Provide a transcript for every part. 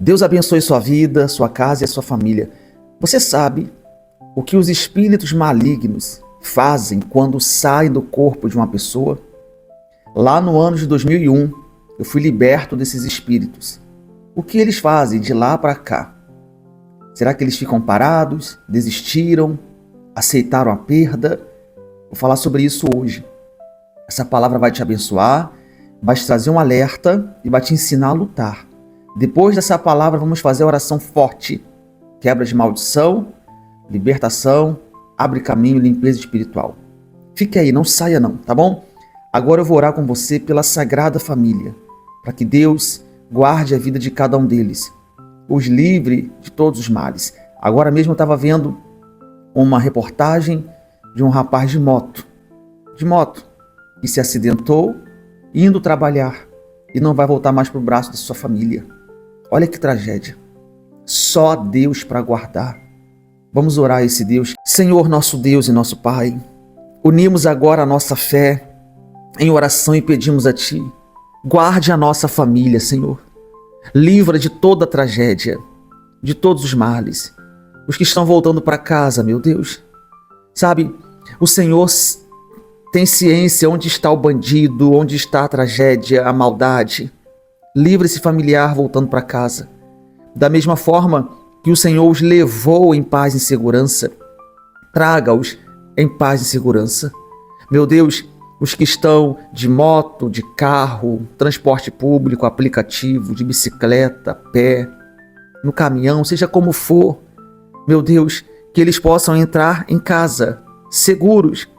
Deus abençoe sua vida, sua casa e a sua família. Você sabe o que os espíritos malignos fazem quando saem do corpo de uma pessoa? Lá no ano de 2001, eu fui liberto desses espíritos. O que eles fazem de lá para cá? Será que eles ficam parados, desistiram, aceitaram a perda? Vou falar sobre isso hoje. Essa palavra vai te abençoar, vai te trazer um alerta e vai te ensinar a lutar. Depois dessa palavra, vamos fazer a oração forte. Quebra de maldição, libertação, abre caminho, limpeza espiritual. Fique aí, não saia não, tá bom? Agora eu vou orar com você pela Sagrada Família, para que Deus guarde a vida de cada um deles, os livre de todos os males. Agora mesmo eu estava vendo uma reportagem de um rapaz de moto, que se acidentou indo trabalhar e não vai voltar mais para o braço da sua família. Olha que tragédia. Só Deus para guardar. Vamos orar a esse Deus. Senhor, nosso Deus e nosso Pai, unimos agora a nossa fé em oração e pedimos a Ti, guarde a nossa família, Senhor. Livra de toda tragédia, de todos os males. Os que estão voltando para casa, meu Deus. Sabe, o Senhor tem ciência onde está o bandido, onde está a tragédia, a maldade. Livre esse familiar voltando para casa. Da mesma forma que o Senhor os levou em paz e segurança, traga-os em paz e segurança. Meu Deus, os que estão de moto, de carro, transporte público, aplicativo, de bicicleta, pé, no caminhão, seja como for, meu Deus, que eles possam entrar em casa, seguros,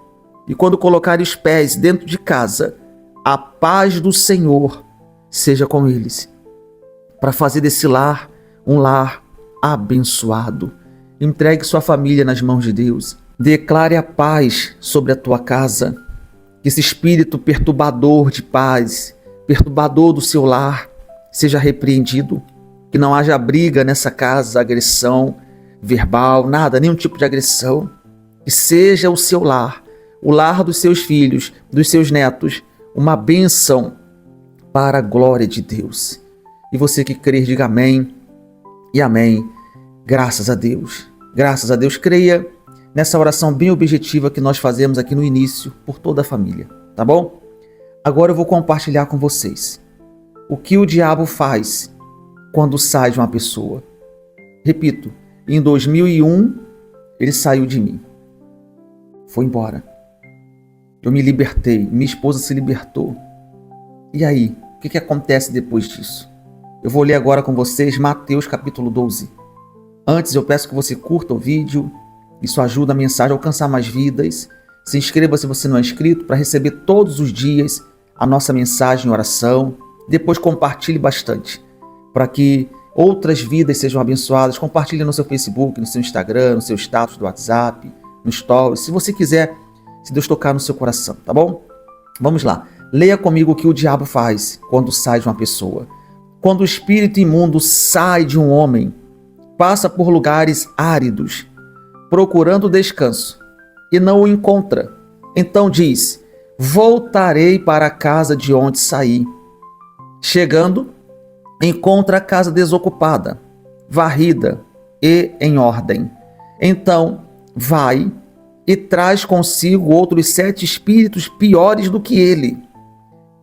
e quando colocarem os pés dentro de casa, a paz do Senhor seja com eles, para fazer desse lar um lar abençoado. Entregue sua família nas mãos de Deus. Declare a paz sobre a tua casa. Que esse espírito perturbador de paz, perturbador do seu lar, seja repreendido. Que não haja briga nessa casa, agressão verbal, nada, nenhum tipo de agressão. Que seja o seu lar, o lar dos seus filhos, dos seus netos, uma bênção para a glória de Deus. E você que crer, diga amém e amém. Graças a Deus. Graças a Deus. Creia nessa oração bem objetiva que nós fazemos aqui no início por toda a família, tá bom? Agora eu vou compartilhar com vocês o que o diabo faz quando sai de uma pessoa. Repito, em 2001 ele saiu de mim. Foi embora. Eu me libertei, minha esposa se libertou. E aí, o que acontece depois disso? Eu vou ler agora com vocês Mateus capítulo 12. Antes eu peço que você curta o vídeo, isso ajuda a mensagem a alcançar mais vidas. Se inscreva se você não é inscrito para receber todos os dias a nossa mensagem em oração. Depois compartilhe bastante, para que outras vidas sejam abençoadas. Compartilhe no seu Facebook, no seu Instagram, no seu status do WhatsApp, no Stories, se você quiser, se Deus tocar no seu coração, tá bom? Vamos lá. Leia comigo o que o diabo faz quando sai de uma pessoa. Quando o espírito imundo sai de um homem, passa por lugares áridos, procurando descanso, e não o encontra. Então diz: voltarei para a casa de onde saí. Chegando, encontra a casa desocupada, varrida e em ordem. Então vai e traz consigo outros 7 espíritos piores do que ele,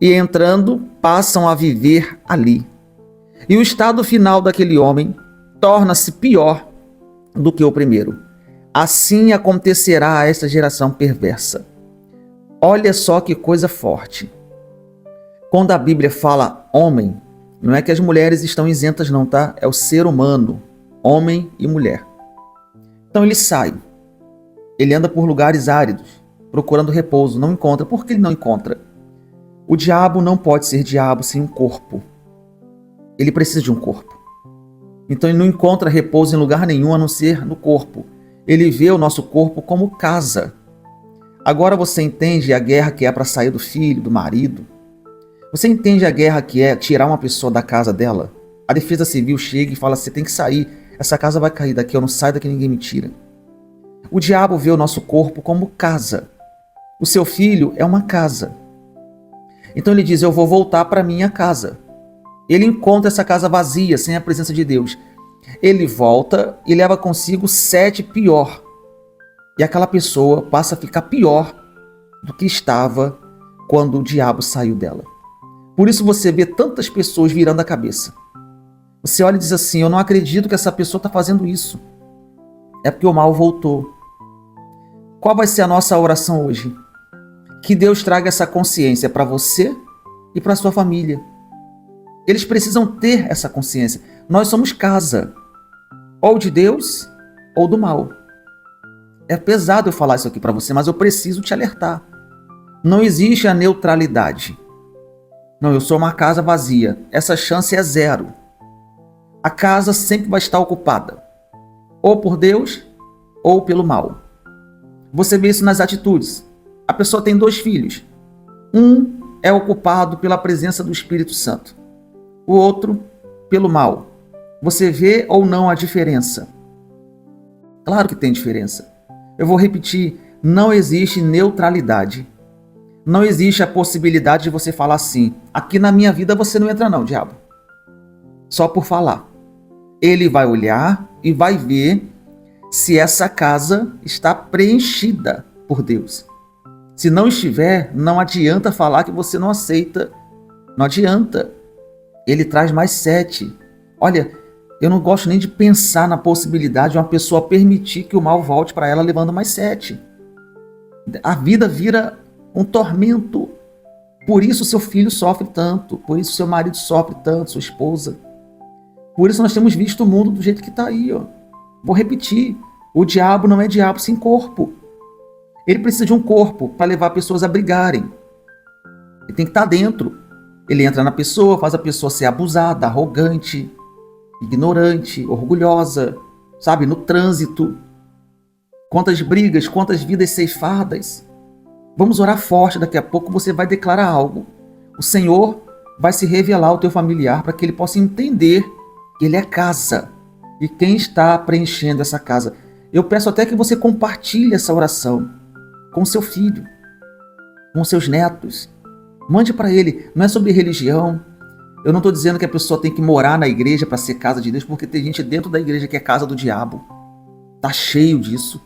e entrando, passam a viver ali. E o estado final daquele homem torna-se pior do que o primeiro. Assim acontecerá a esta geração perversa. Olha só que coisa forte. Quando a Bíblia fala homem, não é que as mulheres estão isentas não, tá? É o ser humano, homem e mulher. Então ele sai. Ele anda por lugares áridos, procurando repouso, não encontra. Por que ele não encontra? O diabo não pode ser diabo sem um corpo. Ele precisa de um corpo. Então ele não encontra repouso em lugar nenhum a não ser no corpo. Ele vê o nosso corpo como casa. Agora você entende a guerra que é para sair do filho, do marido? Você entende a guerra que é tirar uma pessoa da casa dela? A defesa civil chega e fala: você tem que sair, essa casa vai cair daqui, eu não saio daqui, ninguém me tira. O diabo vê o nosso corpo como casa. O seu filho é uma casa. Então ele diz: eu vou voltar para minha casa. Ele encontra essa casa vazia, sem a presença de Deus. Ele volta e leva consigo 7 pior. E aquela pessoa passa a ficar pior do que estava quando o diabo saiu dela. Por isso você vê tantas pessoas virando a cabeça. Você olha e diz assim: eu não acredito que essa pessoa está fazendo isso. É porque o mal voltou. Qual vai ser a nossa oração hoje? Que Deus traga essa consciência para você e para sua família. Eles precisam ter essa consciência. Nós somos casa, ou de Deus ou do mal. É pesado eu falar isso aqui para você, mas eu preciso te alertar. Não existe a neutralidade. Não, eu sou uma casa vazia. Essa chance é 0. A casa sempre vai estar ocupada, ou por Deus ou pelo mal. Você vê isso nas atitudes. A pessoa tem 2 filhos. Um é ocupado pela presença do Espírito Santo, o outro pelo mal. Você vê ou não a diferença? Claro que tem diferença. Eu vou repetir: não existe neutralidade. Não existe a possibilidade de você falar assim: aqui na minha vida você não entra não, diabo. Só por falar. Ele vai olhar e vai ver se essa casa está preenchida por Deus. Se não estiver, não adianta falar que você não aceita. Não adianta. Ele traz mais 7. Olha, eu não gosto nem de pensar na possibilidade de uma pessoa permitir que o mal volte para ela levando mais 7. A vida vira um tormento. Por isso seu filho sofre tanto. Por isso seu marido sofre tanto, sua esposa. Por isso nós temos visto o mundo do jeito que está aí. Ó. Vou repetir. O diabo não é diabo sem corpo. Ele precisa de um corpo para levar pessoas a brigarem. Ele tem que estar dentro. Ele entra na pessoa, faz a pessoa ser abusada, arrogante, ignorante, orgulhosa, sabe, no trânsito. Quantas brigas, quantas vidas ceifadas. Vamos orar forte, daqui a pouco você vai declarar algo. O Senhor vai se revelar ao teu familiar para que ele possa entender que ele é casa. E quem está preenchendo essa casa? Eu peço até que você compartilhe essa oração com seu filho, com seus netos. Mande para ele. Não é sobre religião. Eu não estou dizendo que a pessoa tem que morar na igreja para ser casa de Deus, porque tem gente dentro da igreja que é casa do diabo. Está cheio disso.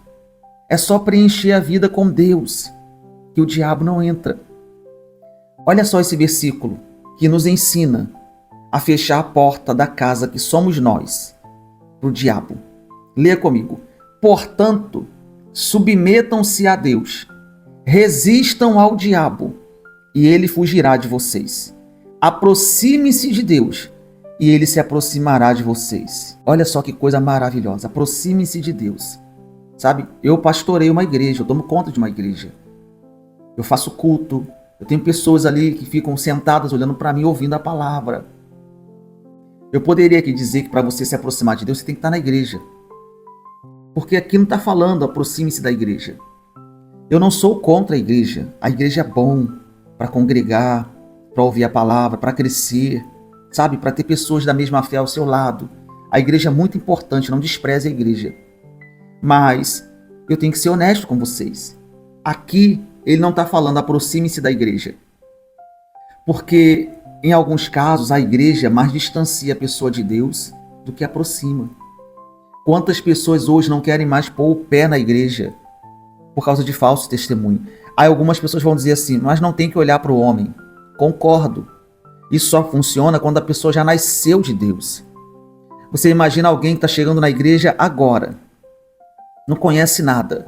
É só preencher a vida com Deus, que o diabo não entra. Olha só esse versículo que nos ensina a fechar a porta da casa que somos nós para o diabo. Leia comigo. Portanto, submetam-se a Deus, resistam ao diabo e ele fugirá de vocês. Aproxime-se de Deus e ele se aproximará de vocês. Olha só que coisa maravilhosa. Aproxime-se de Deus. Sabe, eu pastoreio uma igreja, eu tomo conta de uma igreja. Eu faço culto, eu tenho pessoas ali que ficam sentadas olhando para mim, ouvindo a palavra. Eu poderia aqui dizer que para você se aproximar de Deus, você tem que estar na igreja. Porque aqui não está falando aproxime-se da igreja. Eu não sou contra a igreja. A igreja é bom para congregar, para ouvir a palavra, para crescer, sabe? Para ter pessoas da mesma fé ao seu lado. A igreja é muito importante, não despreze a igreja. Mas eu tenho que ser honesto com vocês. Aqui ele não está falando aproxime-se da igreja. Porque em alguns casos a igreja mais distancia a pessoa de Deus do que aproxima. Quantas pessoas hoje não querem mais pôr o pé na igreja por causa de falso testemunho? Aí algumas pessoas vão dizer assim, mas não tem que olhar para o homem. Concordo. Isso só funciona quando a pessoa já nasceu de Deus. Você imagina alguém que está chegando na igreja agora, não conhece nada.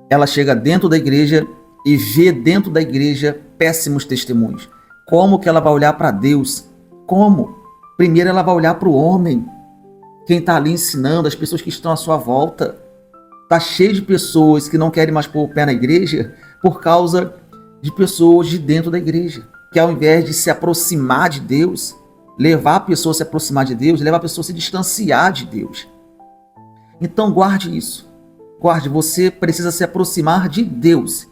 Ela chega dentro da igreja e vê dentro da igreja péssimos testemunhos. Como que ela vai olhar para Deus? Como? Primeiro ela vai olhar para o homem. Quem está ali ensinando, as pessoas que estão à sua volta. Está cheio de pessoas que não querem mais pôr o pé na igreja por causa de pessoas de dentro da igreja. Que ao invés de se aproximar de Deus, levar a pessoa a se aproximar de Deus, levar a pessoa a se distanciar de Deus. Então guarde isso. Guarde, você precisa se aproximar de Deus.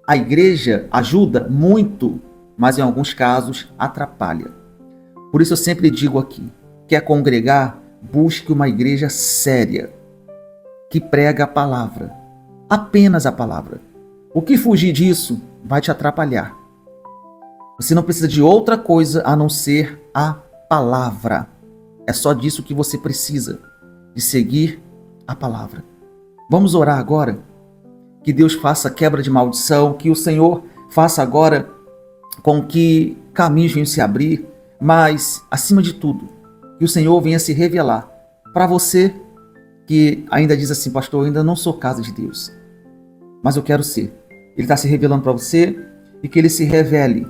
A igreja ajuda muito, mas em alguns casos atrapalha. Por isso eu sempre digo aqui, quer congregar? Busque uma igreja séria, que prega a palavra, apenas a palavra. O que fugir disso vai te atrapalhar. Você não precisa de outra coisa a não ser a palavra. É só disso que você precisa, de seguir a palavra. Vamos orar agora? Que Deus faça quebra de maldição, que o Senhor faça agora com que caminhos venham se abrir, mas, acima de tudo, que o Senhor venha se revelar para você que ainda diz assim: pastor, eu ainda não sou casa de Deus, mas eu quero ser. Ele está se revelando para você e que Ele se revele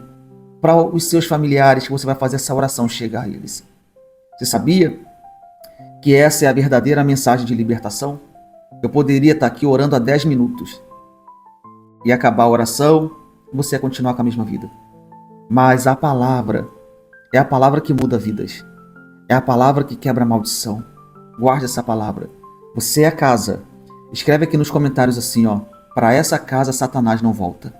para os seus familiares, que você vai fazer essa oração chegar a eles. Você sabia que essa é a verdadeira mensagem de libertação? Eu poderia estar aqui orando há 10 minutos e acabar a oração e você ia continuar com a mesma vida. Mas a palavra é a palavra que muda vidas. É a palavra que quebra a maldição. Guarde essa palavra. Você é a casa. Escreve aqui nos comentários assim, ó: para essa casa Satanás não volta.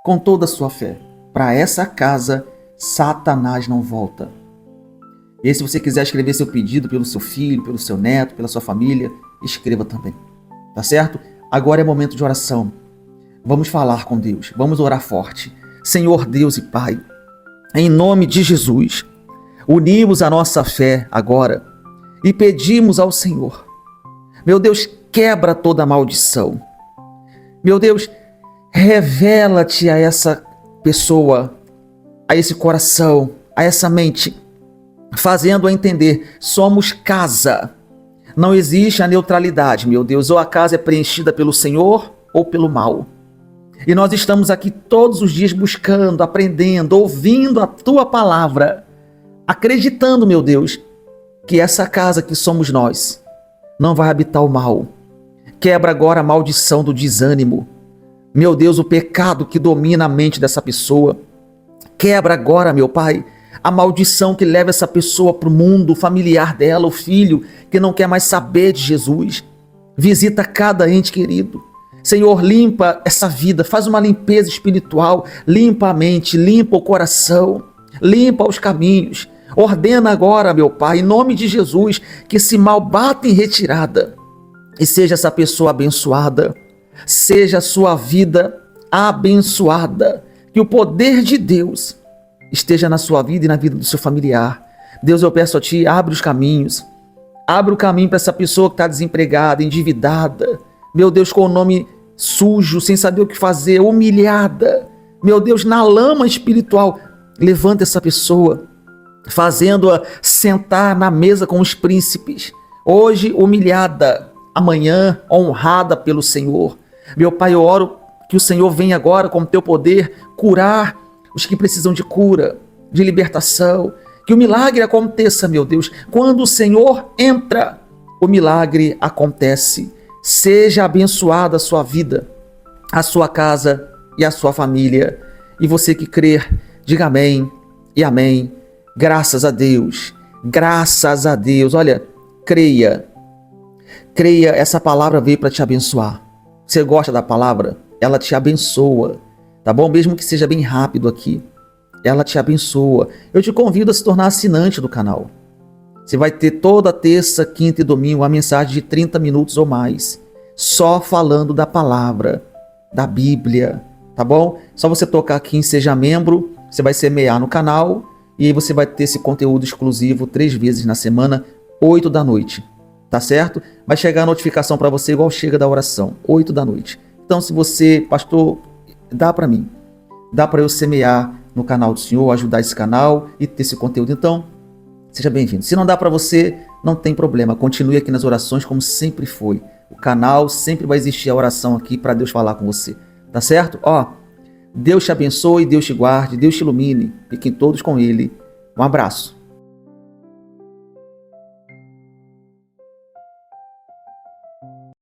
Com toda a sua fé. Para essa casa Satanás não volta. E se você quiser escrever seu pedido pelo seu filho, pelo seu neto, pela sua família, escreva também. Tá certo? Agora é momento de oração. Vamos falar com Deus. Vamos orar forte. Senhor Deus e Pai, em nome de Jesus, unimos a nossa fé agora e pedimos ao Senhor: meu Deus, quebra toda maldição. Meu Deus, revela-te a essa pessoa, a esse coração, a essa mente, fazendo-a entender: somos casa. Não existe a neutralidade, meu Deus, ou a casa é preenchida pelo Senhor ou pelo mal. E nós estamos aqui todos os dias buscando, aprendendo, ouvindo a Tua palavra, acreditando, meu Deus, que essa casa que somos nós não vai habitar o mal. Quebra agora a maldição do desânimo. Meu Deus, o pecado que domina a mente dessa pessoa. Quebra agora, meu Pai, a maldição que leva essa pessoa para o mundo familiar dela, o filho que não quer mais saber de Jesus. Visita cada ente querido. Senhor, limpa essa vida, faz uma limpeza espiritual, limpa a mente, limpa o coração, limpa os caminhos. Ordena agora, meu Pai, em nome de Jesus, que esse mal bata em retirada e seja essa pessoa abençoada, seja a sua vida abençoada, que o poder de Deus esteja na sua vida e na vida do seu familiar. Deus, eu peço a Ti, abre os caminhos, abre o caminho para essa pessoa que está desempregada, endividada, meu Deus, com o nome sujo, sem saber o que fazer, humilhada, meu Deus, na lama espiritual. Levanta essa pessoa, fazendo-a sentar na mesa com os príncipes, hoje humilhada, amanhã honrada pelo Senhor. Meu Pai, eu oro que o Senhor venha agora com o Teu poder curar os que precisam de cura, de libertação, que o milagre aconteça, meu Deus. Quando o Senhor entra, o milagre acontece. Seja abençoada a sua vida, a sua casa e a sua família. E você que crer, diga amém e amém. Graças a Deus, graças a Deus. Olha, creia, essa palavra veio para te abençoar. Você gosta da palavra? Ela te abençoa, tá bom? Mesmo que seja bem rápido aqui, ela te abençoa. Eu te convido a se tornar assinante do canal. Você vai ter toda terça, quinta e domingo uma mensagem de 30 minutos ou mais, só falando da palavra, da Bíblia, tá bom? Só você tocar aqui em Seja Membro, você vai semear no canal e aí você vai ter esse conteúdo exclusivo 3 vezes na semana, 8 da noite, tá certo? Vai chegar a notificação para você igual chega da oração, 8 da noite. Então, se você, pastor, dá para mim, dá para eu semear no canal do Senhor, ajudar esse canal e ter esse conteúdo, então seja bem-vindo. Se não dá para você, não tem problema. Continue aqui nas orações como sempre foi. O canal sempre vai existir a oração aqui para Deus falar com você. Tá certo? Ó, Deus te abençoe, Deus te guarde, Deus te ilumine. Fiquem todos com Ele. Um abraço.